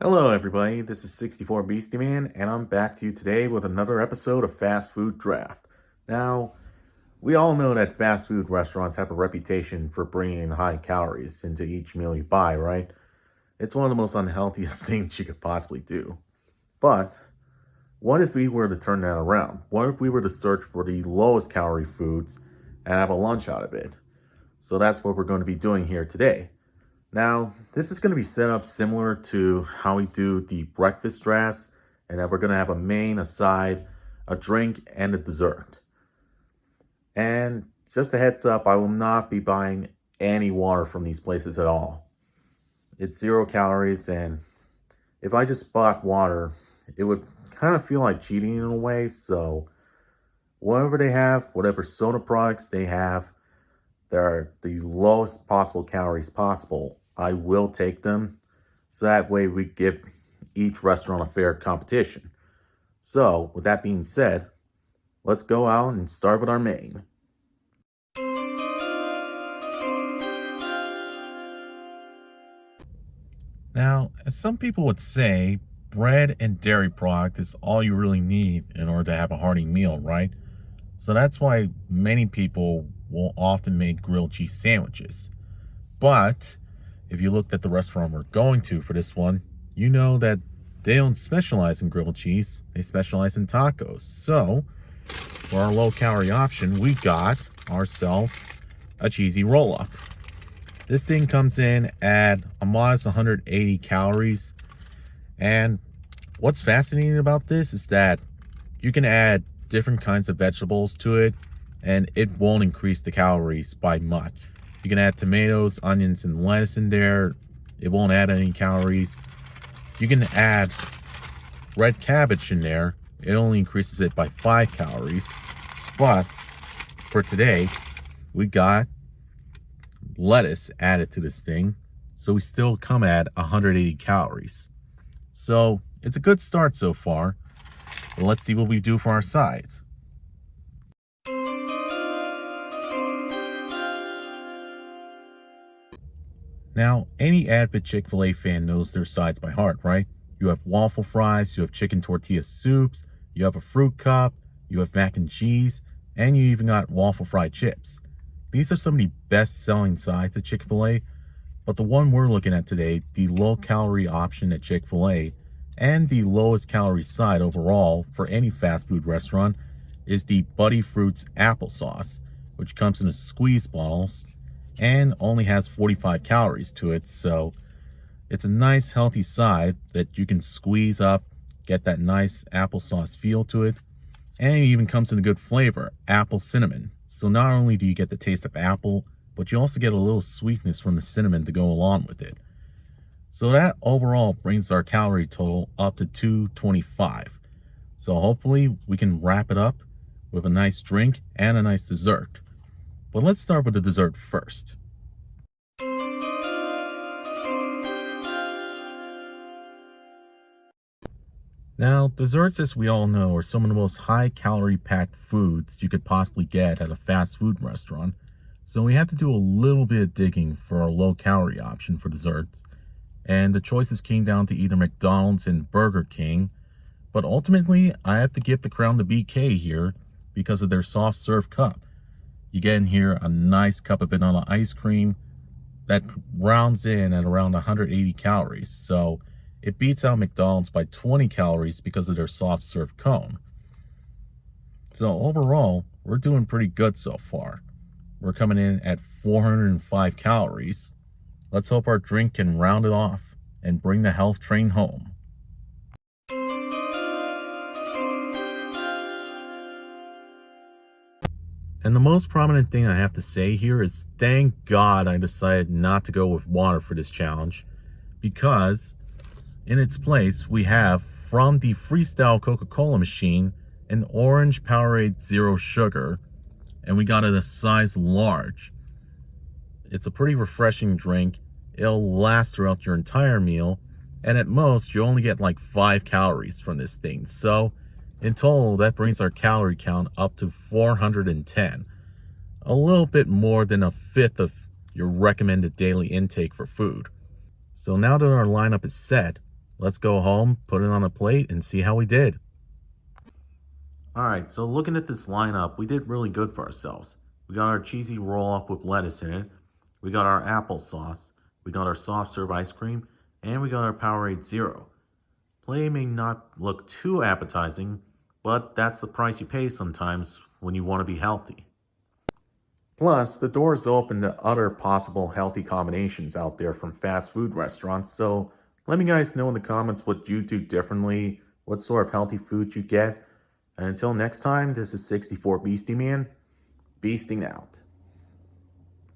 Hello, everybody. This is 64 Beastie Man, and I'm back to you today with another episode of Fast Food Draft. Now, we all know that fast food restaurants have a reputation for bringing in high calories into each meal you buy, right? It's one of the most unhealthiest things you could possibly do. But what if we were to turn that around? What if we were to search for the lowest calorie foods and have a lunch out of it? So that's what we're going to be doing here today. Now, this is going to be set up similar to how we do the breakfast drafts, and that we're going to have a main, a side, a drink, and a dessert. And just a heads up, I will not be buying any water from these places at all. It's 0 calories, and if I just bought water, it would kind of feel like cheating in a way. So, whatever they have, whatever soda products they have, they're the lowest possible calories possible. I will take them. So that way we give each restaurant a fair competition. So, with that being said, let's go out and start with our main. Now, as some people would say, bread and dairy product is all you really need in order to have a hearty meal, right? So that's why many people will often make grilled cheese sandwiches. But if you looked at the restaurant we're going to for this one, you know that they don't specialize in grilled cheese, they specialize in tacos. So for our low calorie option, we got ourselves a cheesy roll up. This thing comes in at a modest 180 calories. And what's fascinating about this is that you can add different kinds of vegetables to it and it won't increase the calories by much. You can add tomatoes, onions, and lettuce in there. It won't add any calories. You can add red cabbage in there. It only increases it by 5 calories. But for today, we got lettuce added to this thing, so we still come at 180 calories. So it's a good start so far. But let's see what we do for our sides. Now, any avid Chick-fil-A fan knows their sides by heart, right? You have waffle fries, you have chicken tortilla soups, you have a fruit cup, you have mac and cheese, and you even got waffle fried chips. These are some of the best-selling sides at Chick-fil-A, but the one we're looking at today, the low-calorie option at Chick-fil-A, and the lowest calorie side overall for any fast food restaurant, is the Buddy Fruits applesauce, which comes in a squeeze bottles and only has 45 calories to it. So it's a nice healthy side that you can squeeze up, get that nice applesauce feel to it, and it even comes in a good flavor, apple cinnamon. So not only do you get the taste of apple, but you also get a little sweetness from the cinnamon to go along with it. So that overall brings our calorie total up to 225. So hopefully we can wrap it up with a nice drink and a nice dessert. But let's start with the dessert first. Now, desserts, as we all know, are some of the most high-calorie packed foods you could possibly get at a fast food restaurant. So we had to do a little bit of digging for our low-calorie option for desserts. And the choices came down to either McDonald's and Burger King. But ultimately, I have to give the crown to BK here because of their soft serve cup. You get in here a nice cup of vanilla ice cream that rounds in at around 180 calories. So it beats out McDonald's by 20 calories because of their soft serve cone. So overall, we're doing pretty good so far. We're coming in at 405 calories. Let's hope our drink can round it off and bring the health train home. And the most prominent thing I have to say here is thank God I decided not to go with water for this challenge, because in its place we have from the Freestyle Coca-Cola machine an orange Powerade Zero Sugar, and we got it a size large. It's a pretty refreshing drink. It'll last throughout your entire meal, and at most you only get like 5 calories from this thing. So in total, that brings our calorie count up to 410. A little bit more than a fifth of your recommended daily intake for food. So now that our lineup is set, Let's go home, put it on a plate, and see how we did. Alright, so looking at this lineup, we did really good for ourselves. We got our cheesy roll up with lettuce in it, we got our applesauce, we got our soft serve ice cream, and we got our Powerade Zero. Play may not look too appetizing, but that's the price you pay sometimes when you want to be healthy. Plus, the door is open to other possible healthy combinations out there from fast food restaurants, so let me guys know in the comments what you do differently, what sort of healthy food you get. And until next time, this is 64 Beastie Man, beasting out.